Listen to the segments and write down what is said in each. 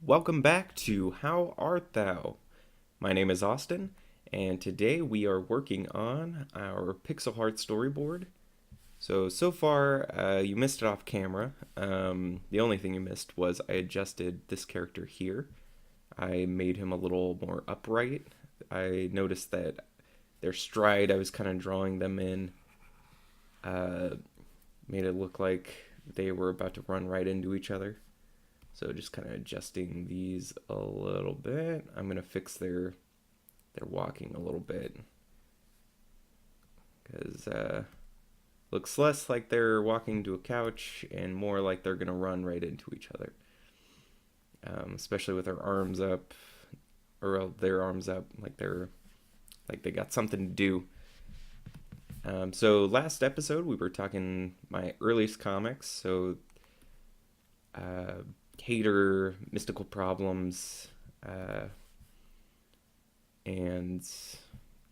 Welcome back to How Art Thou? My name is Austin, and today we are working on our pixel art storyboard. So far, you missed it off camera. The only thing you missed was I adjusted this character here. I made him a little more upright. I noticed that their stride, I was kind of drawing them in, uh, made it look like they were about to run right into each other. So just kind of adjusting these a little bit. I'm gonna fix their walking a little bit because looks less like they're walking to a couch and more like they're gonna run right into each other. Especially with their arms up or their arms up like they got something to do. So last episode we were talking my earliest comics. So uh, Hater, Mystical Problems, and I'm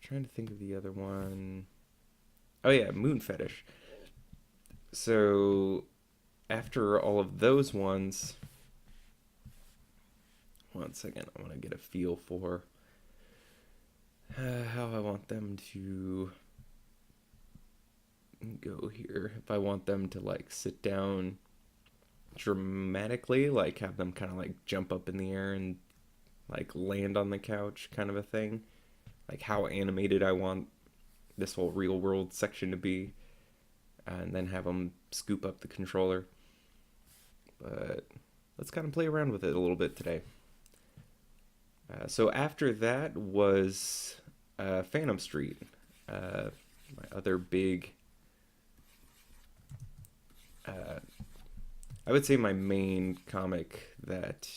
trying to think of the other one. Oh yeah, Moon Fetish. So after all of those ones, one second, I want to get a feel for how I want them to go here. If I want them to like sit down dramatically, like have them kind of like jump up in the air and like land on the couch, kind of a thing. Like how animated I want this whole real world section to be, and then have them scoop up the controller. But let's kind of play around with it a little bit today. So after that was Phantom Street, my other big, uh, I would say my main comic that,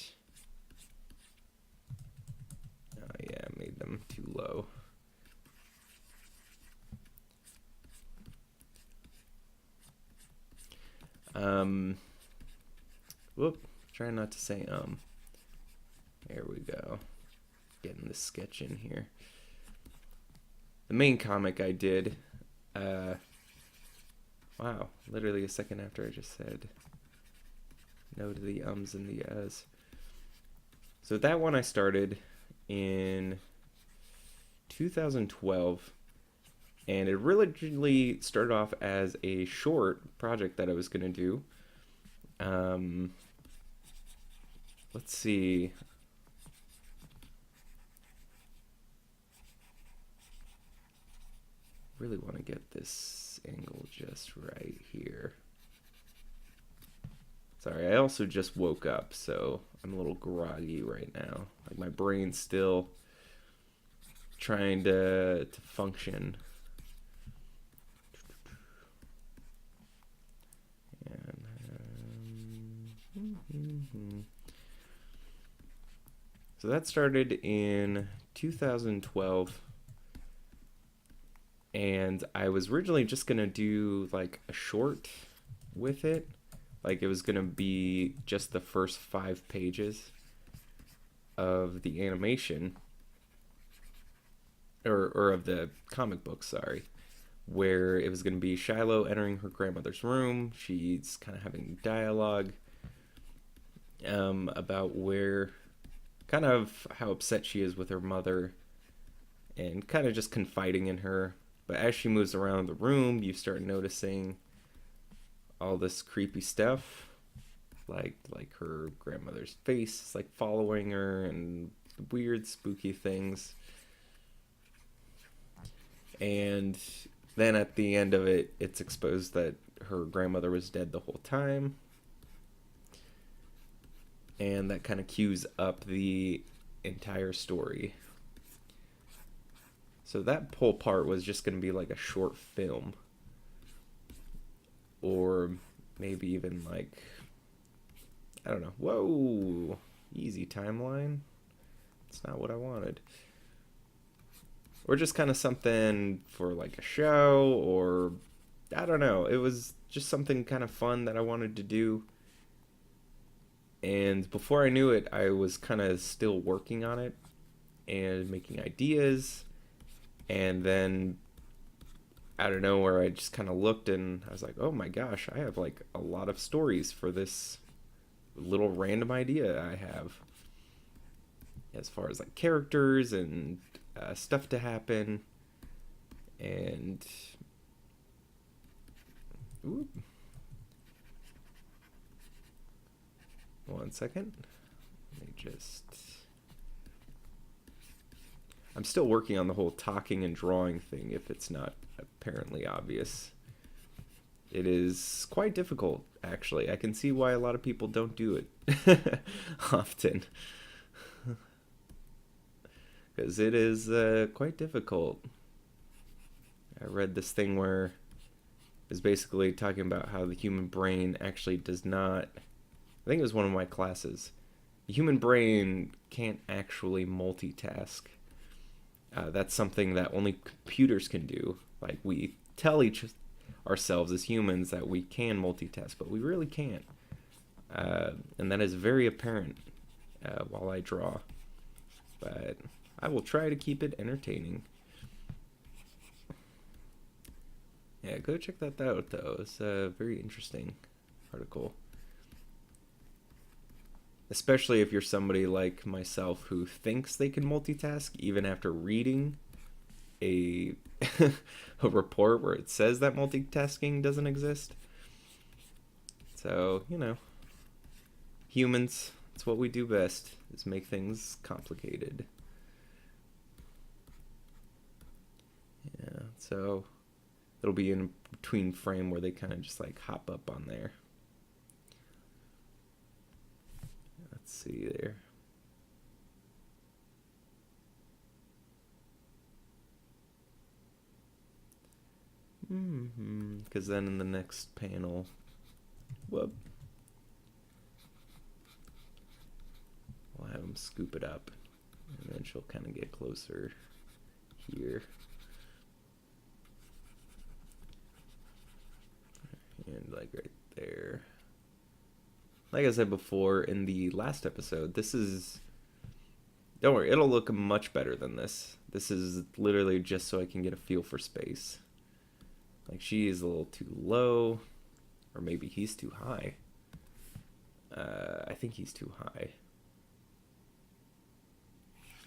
oh yeah, I made them too low. Um, whoop, try not to say There we go. Getting the sketch in here. The main comic I did, wow, literally a second after I just said no to the ums and the uhs. So that one I started in 2012, and it originally started off as a short project that I was going to do. Um, let's see. Really want to get this angle just right here. Sorry, I also just woke up, so I'm a little groggy right now. Like my brain's still trying to function. And, so that started in 2012, and I was originally just gonna do like a short with it. Like it was gonna be just the first 5 pages of the animation, or of the comic book, sorry, where it was gonna be Shiloh entering her grandmother's room. She's kind of having dialogue about where, kind of how upset she is with her mother, and kind of just confiding in her. But as she moves around the room, you start noticing all this creepy stuff, like her grandmother's face is like following her, and weird, spooky things. And then at the end of it, it's exposed that her grandmother was dead the whole time, and that kind of cues up the entire story. So that whole part was just going to be like a short film, or maybe even like, I don't know. Whoa, easy timeline. It's not what I wanted. Or just kind of something for like a show, or I don't know. It was just something kind of fun that I wanted to do. And before I knew it, I was kind of still working on it and making ideas. And then out of nowhere, I just kind of looked and I was like, oh my gosh, I have like a lot of stories for this little random idea I have. as far as like characters and stuff to happen. And ooh, one second. Let me just. I'm still working on the whole talking and drawing thing, if it's not apparently obvious. It is quite difficult, actually. I can see why a lot of people don't do it often. Because it is quite difficult. I read this thing where it's basically talking about how the human brain actually does not. I think it was one of my classes. The human brain can't actually multitask. That's something that only computers can do. Like, we tell ourselves as humans that we can multitask, but we really can't. And that is very apparent while I draw. But I will try to keep it entertaining. Yeah, go check that out, though. It's a very interesting article. Especially if you're somebody like myself who thinks they can multitask even after reading a a report where it says that multitasking doesn't exist. So, humans, it's what we do best, is make things complicated. Yeah, so it'll be in between frame where they kind of just like hop up on there. Let's see there. Because then in the next panel, whoop, we'll have them scoop it up, and then she'll kind of get closer here. And like right there. Like I said before in the last episode, this is... Don't worry, it'll look much better than this. This is literally just so I can get a feel for space. Like, she is a little too low. Or maybe he's too high. I think he's too high.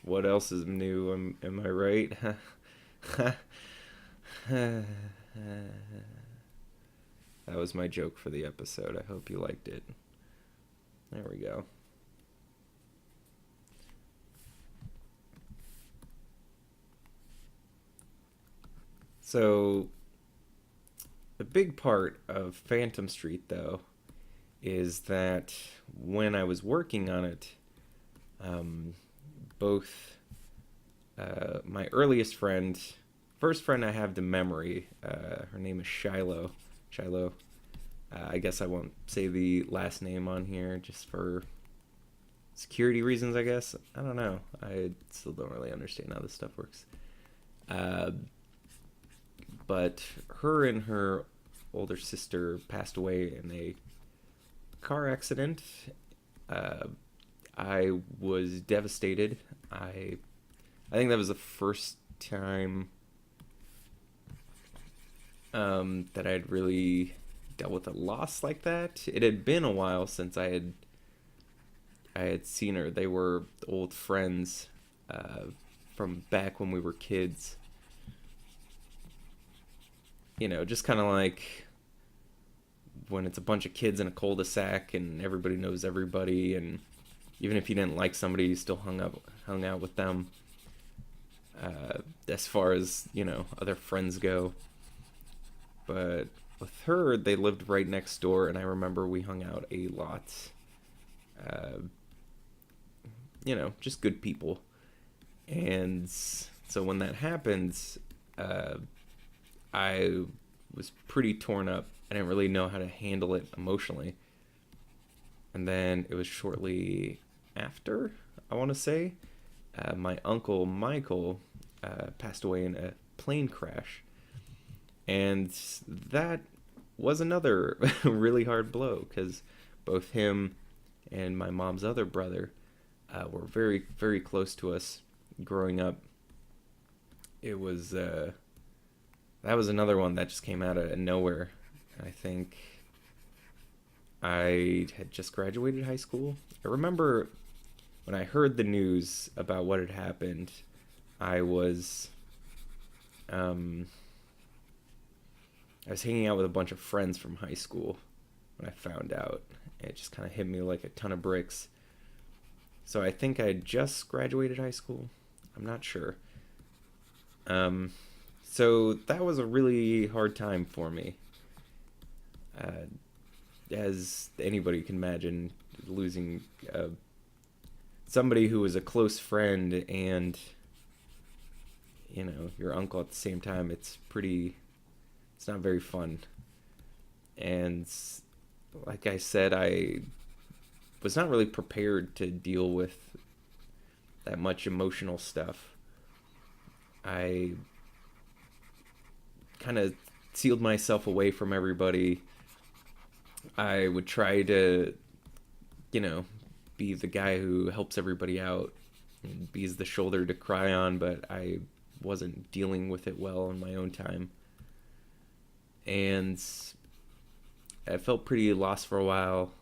What else is new? Am I right? That was my joke for the episode. I hope you liked it. There we go. So, a big part of Phantom Street, though, is that when I was working on it, both my earliest friend, first friend I have to memory, her name is Shiloh. I guess I won't say the last name on here just for security reasons, I guess. I don't know. I still don't really understand how this stuff works. But her and her older sister passed away in a car accident. I was devastated. I think that was the first time that I'd really dealt with a loss like that. It had been a while since I had seen her. They were old friends from back when we were kids. Just kind of like when it's a bunch of kids in a cul-de-sac and everybody knows everybody, and even if you didn't like somebody, you still hung out with them. As far as, other friends go. But with her, they lived right next door, and I remember we hung out a lot. Just good people. And so when that happened, I was pretty torn up. I didn't really know how to handle it emotionally. And then it was shortly after, I want to say, my uncle Michael passed away in a plane crash. And that was another really hard blow, because both him and my mom's other brother were very, very close to us growing up. It was... that was another one that just came out of nowhere. I think I had just graduated high school. I remember when I heard the news about what had happened, I was um, I was hanging out with a bunch of friends from high school when I found out. It just kind of hit me like a ton of bricks. So I think I had just graduated high school. I'm not sure. Um, so that was a really hard time for me. Uh, as anybody can imagine, losing somebody who was a close friend and your uncle at the same time. It's not very fun. And like I said, I was not really prepared to deal with that much emotional stuff. I kind of sealed myself away from everybody. I would try to, you know, be the guy who helps everybody out and be the shoulder to cry on, but I wasn't dealing with it well in my own time. And I felt pretty lost for a while.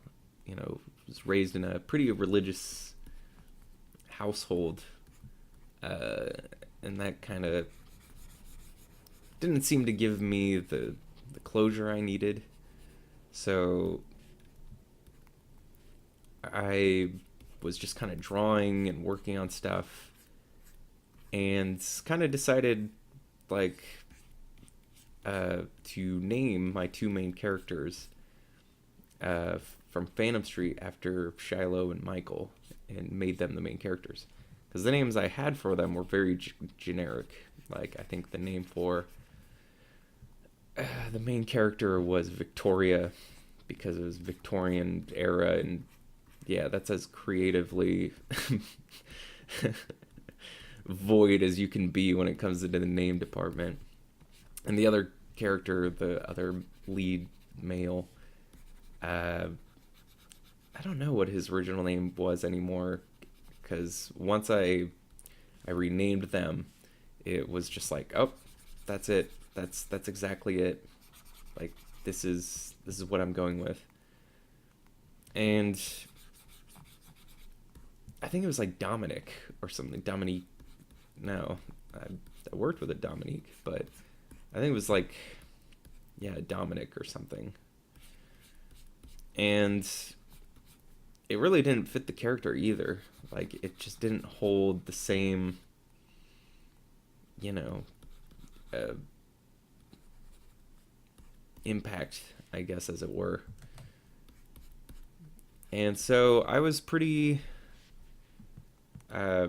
Was raised in a pretty religious household, uh, and that kind of didn't seem to give me the closure I needed. So I was just kind of drawing and working on stuff and kind of decided like to name my two main characters uh, from Phantom Street after Shiloh and Michael and made them the main characters. Because the names I had for them were very generic. Like, I think the name for the main character was Victoria because it was Victorian era, and yeah, that's as creatively void as you can be when it comes to the name department. And the other character, the other lead male, I don't know what his original name was anymore, because once I renamed them, it was just like, oh, that's it. That's exactly it. Like, this is what I'm going with. And I think it was like Dominic or something. Dominique. No, I worked with a Dominique, but I think it was like, yeah, Dominic or something. And it really didn't fit the character either. Like, it just didn't hold the same, you know, uh, impact, I guess, as it were. And so I was pretty. Uh,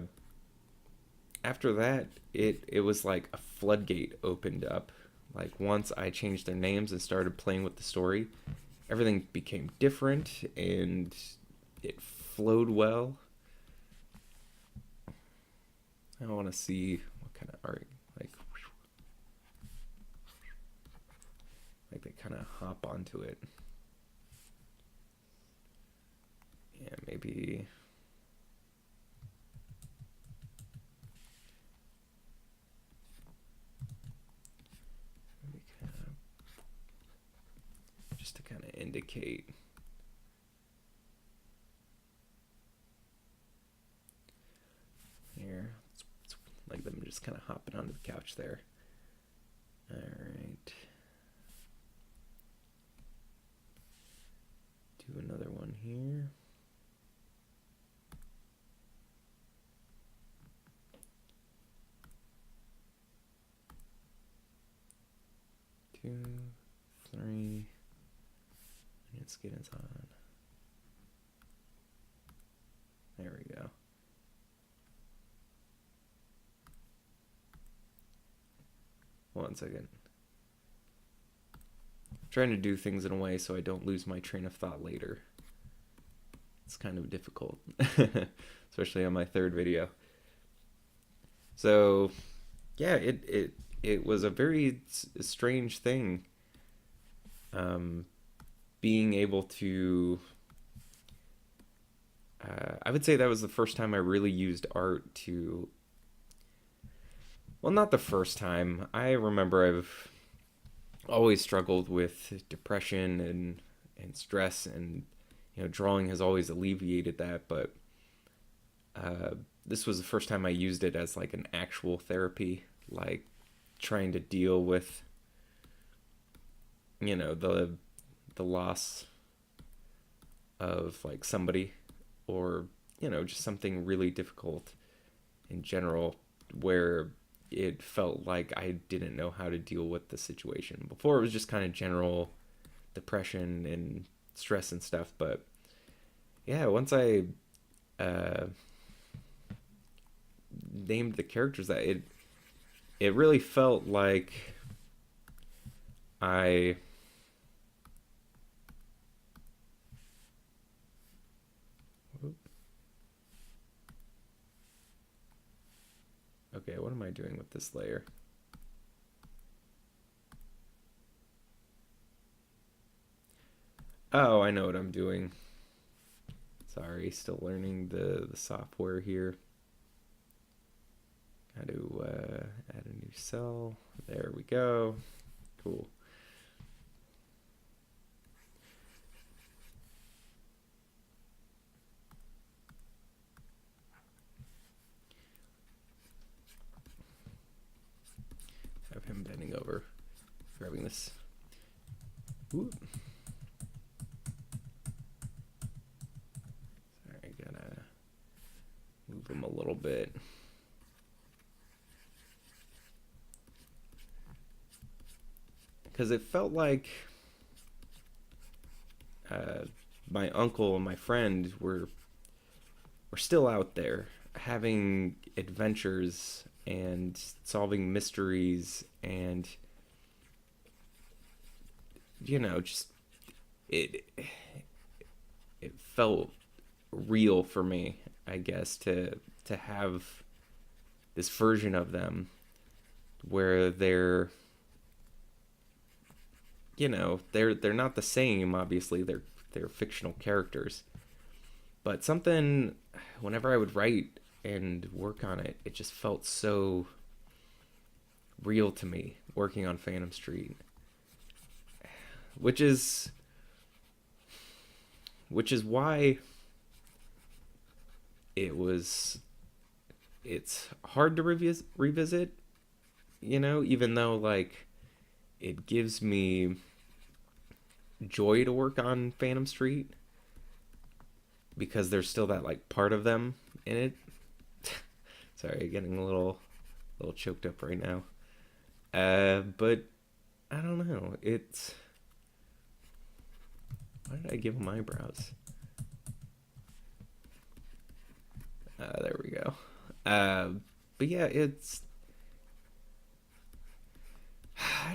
After that, it was like a floodgate opened up. Like, once I changed their names and started playing with the story, everything became different and it flowed well. I want to see what kind of art, like they kind of hop onto it. Yeah, maybe. Just to kind of indicate. Here, like them just kind of hopping onto the couch there. All right. Do another one here. Two, three. Let's get it on. There we go. One second. I'm trying to do things in a way so I don't lose my train of thought later. It's kind of difficult, especially on my third video. So, yeah, it was a very strange thing. Being able to, I would say that was the first time I really used art to, well, not the first time. I remember I've always struggled with depression and stress, and drawing has always alleviated that, but Uh, this was the first time I used it as like an actual therapy, like trying to deal with, the loss of like somebody, or just something really difficult in general, where it felt like I didn't know how to deal with the situation. Before it was just kind of general depression and stress and stuff, but yeah, once I uh, named the characters, that it really felt like I okay, what am I doing with this layer? Oh, I know what I'm doing. Sorry, still learning the software here. How to add a new cell. There we go. Cool. Have him bending over, grabbing this. Ooh. Sorry, gotta move him a little bit. Because it felt like uh, my uncle and my friend were still out there having adventures and solving mysteries, and just it it felt real for me, I guess, to have this version of them where they're not the same. Obviously, they're fictional characters, but something, whenever I would write and work on it, it just felt so real to me working on Phantom Street, which is why it's hard to revisit, even though like it gives me joy to work on Phantom Street, because there's still that like part of them in it. Sorry, getting a little choked up right now. But I don't know. It's Why did I give him eyebrows? There we go. But yeah, I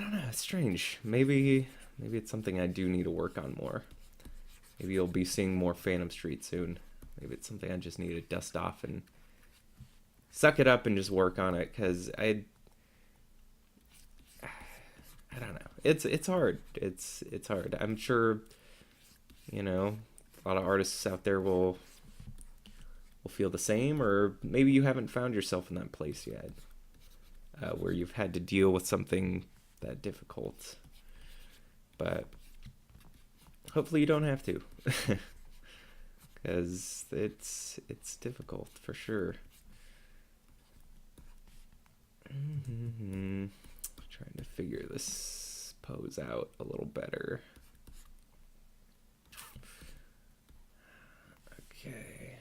don't know. It's strange. Maybe it's something I do need to work on more. Maybe you'll be seeing more Phantom Street soon. Maybe it's something I just need to dust off and suck it up and just work on it, because I don't know. It's hard. It's hard. I'm sure a lot of artists out there will feel the same, or maybe you haven't found yourself in that place yet, where you've had to deal with something that difficult. But hopefully you don't have to, because it's difficult for sure. Trying to figure this pose out a little better. Okay.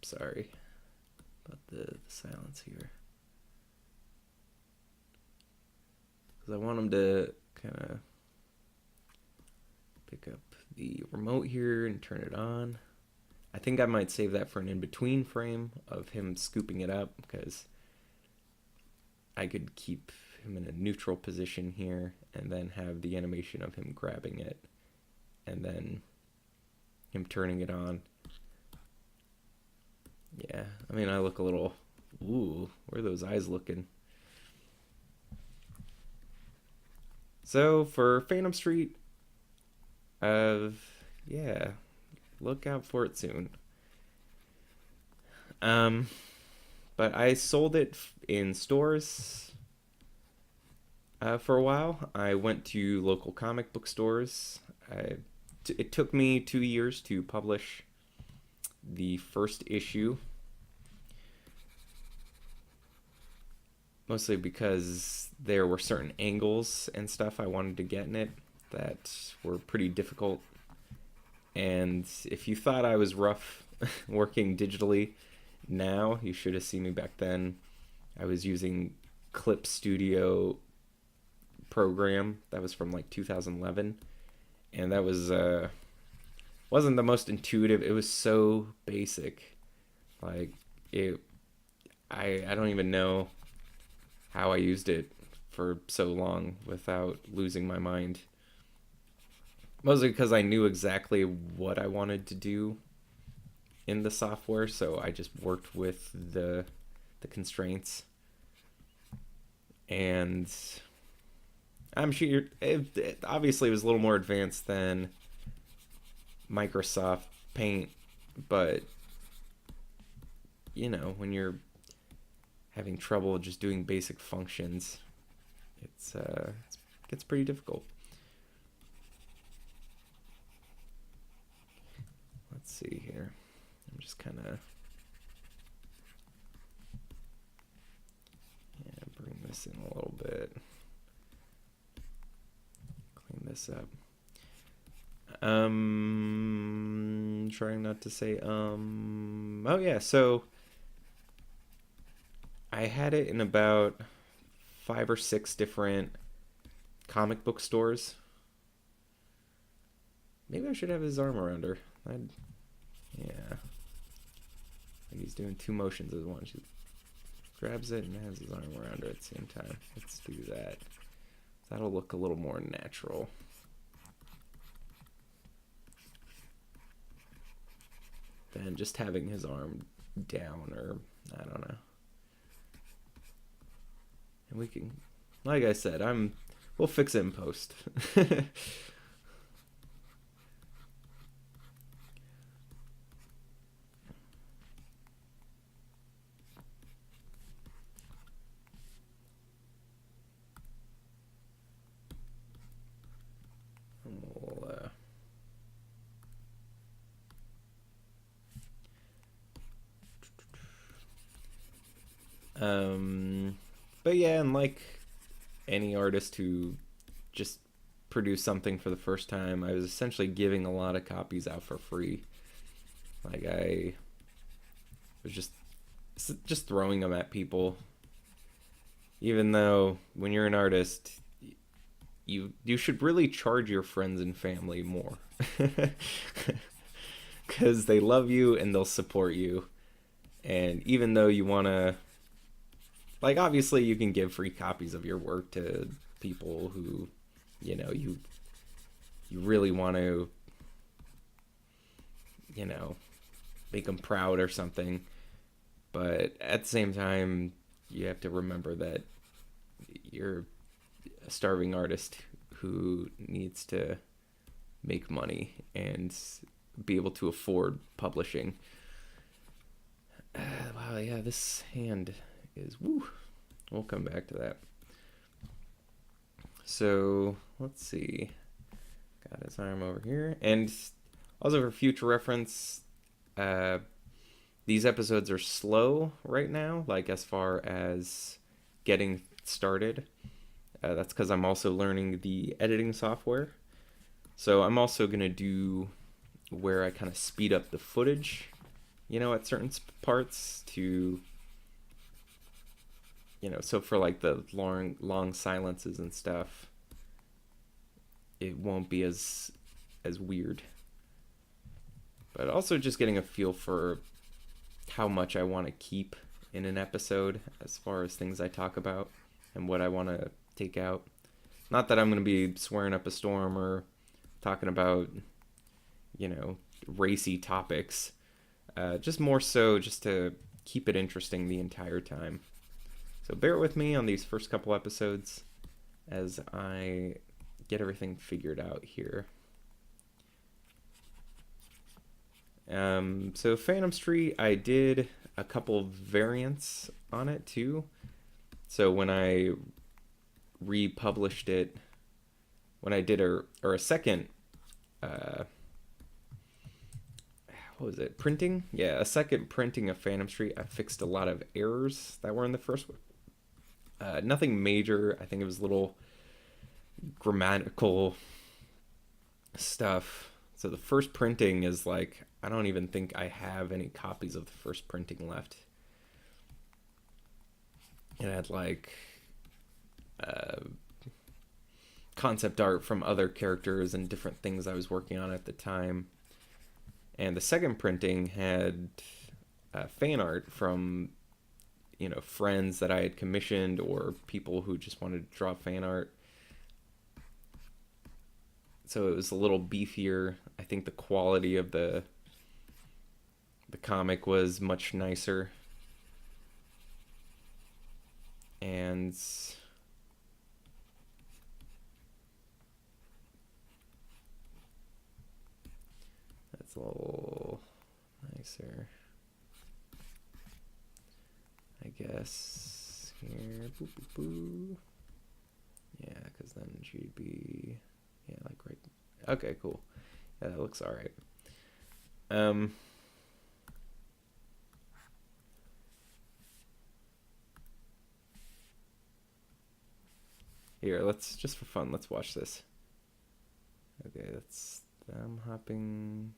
Sorry about the silence here, because I want him to kind of pick up the remote here and turn it on. I think I might save that for an in-between frame of him scooping it up, because I could keep him in a neutral position here and then have the animation of him grabbing it and then him turning it on. Yeah, I mean, I look a little... Ooh, where are those eyes looking? So, for Phantom Street, yeah, look out for it soon. Um, but I sold it in stores for a while. I went to local comic book stores It took me 2 years to publish the first issue, mostly because there were certain angles and stuff I wanted to get in it that were pretty difficult. And if you thought I was rough working digitally now, you should have seen me back then. I was using Clip Studio program that was from like 2011, and that was wasn't the most intuitive. It was so basic. Like it I don't even know how I used it for so long without losing my mind. Mostly because I knew exactly what I wanted to do in the software, so I just worked with the constraints. And I'm sure it obviously was a little more advanced than Microsoft Paint, but when you're having trouble just doing basic functions, it gets pretty difficult. Let's see here. I'm just kind of bring this in a little bit. Clean this up. Trying not to say oh yeah, so I had it in about 5 or 6 different comic book stores. Maybe I should have his arm around her. Yeah. Like he's doing 2 motions at once. She grabs it and has his arm around her at the same time. Let's do that. That'll look a little more natural. Than just having his arm down, or I don't know. And we can, like I said, we'll fix it in post. But yeah, and like any artist who just produced something for the first time, I was essentially giving a lot of copies out for free. Like I was just throwing them at people. Even though when you're an artist, you should really charge your friends and family more. Because they love you and they'll support you. And even though you want to, like, obviously you can give free copies of your work to people who, you really want to, make them proud or something. But at the same time, you have to remember that you're a starving artist who needs to make money and be able to afford publishing. Wow, yeah, this hand is woo. We'll come back to that. So let's see. Got his arm over here, and also for future reference, these episodes are slow right now, like as far as getting started. That's because I'm also learning the editing software. So I'm also gonna do where I kind of speed up the footage, at certain parts to, so for like the long silences and stuff, it won't be as weird. But also just getting a feel for how much I want to keep in an episode as far as things I talk about and what I want to take out. Not that I'm going to be swearing up a storm or talking about, racy topics. Just more so just to keep it interesting the entire time. So bear with me on these first couple episodes as I get everything figured out here. So Phantom Street, I did a couple variants on it too. So when I republished it, when I did a second uh, what was it? Printing? Yeah, a second printing of Phantom Street. I fixed a lot of errors that were in the first one. Nothing major. I think it was little grammatical stuff. So the first printing is like, I don't even think I have any copies of the first printing left. It had like uh, concept art from other characters and different things I was working on at the time. And the second printing had fan art from, friends that I had commissioned or people who just wanted to draw fan art. So it was a little beefier. I think the quality of the comic was much nicer. And that's a little nicer, I guess. Here, boo boo boo. Yeah, because then she'd be, yeah, like right. Okay, cool. Yeah, that looks all right. Here, let's just for fun, let's watch this. Okay, that's them hopping.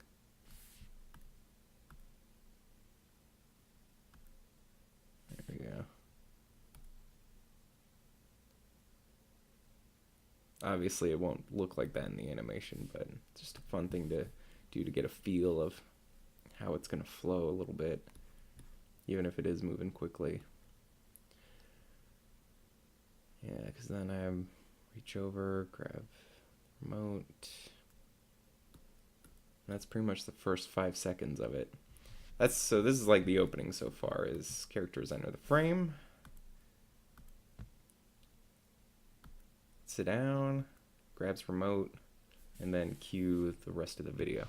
There we go. Obviously, it won't look like that in the animation, but it's just a fun thing to do to get a feel of how it's going to flow a little bit, even if it is moving quickly. Yeah, because then I reach over, grab remote. That's pretty much the first 5 seconds of it. So this is like the opening so far, is characters enter the frame. Sit down, grabs remote, and then cue the rest of the video.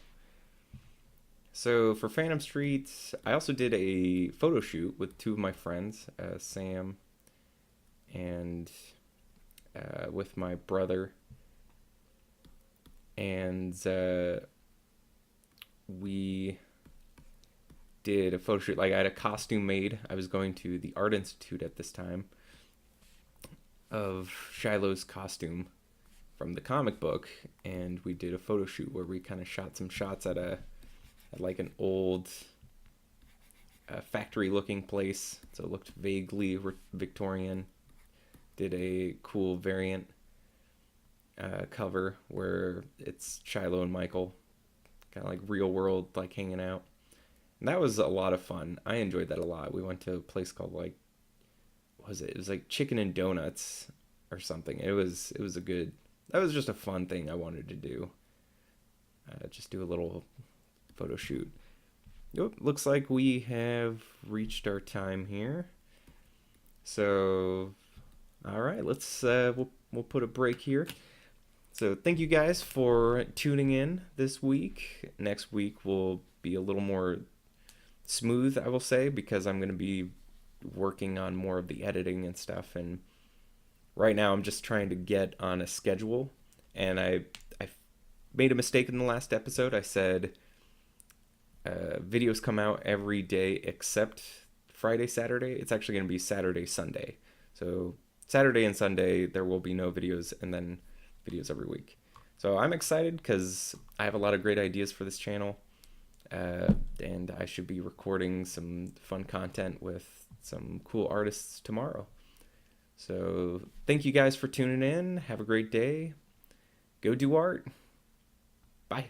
So for Phantom Street, I also did a photo shoot with 2 of my friends, Sam and with my brother. And we did a photo shoot. Like, I had a costume made. I was going to the Art Institute at this time of Shiloh's costume from the comic book, and we did a photo shoot where we kind of shot some shots at like an old factory looking place, so it looked vaguely Victorian. Did a cool variant cover where it's Shiloh and Michael kind of like real world, like hanging out, and that was a lot of fun. I enjoyed that a lot. We went to a place called, like, what was it? It was like Chicken and Donuts or something. It was a good. That was just a fun thing I wanted to do. Just do a little photo shoot. Yep, looks like we have reached our time here. So, all right, let's we'll put a break here. So thank you guys for tuning in this week. Next week will be a little more smooth, I will say, because I'm going to be working on more of the editing and stuff, and right now I'm just trying to get on a schedule. And I made a mistake in the last episode. I said videos come out every day except Friday, Saturday. It's actually going to be Saturday, Sunday. So Saturday and Sunday there will be no videos, and then videos every week. So I'm excited because I have a lot of great ideas for this channel, and I should be recording some fun content with some cool artists tomorrow. So thank you guys for tuning in. Have a great day. Go do art. Bye.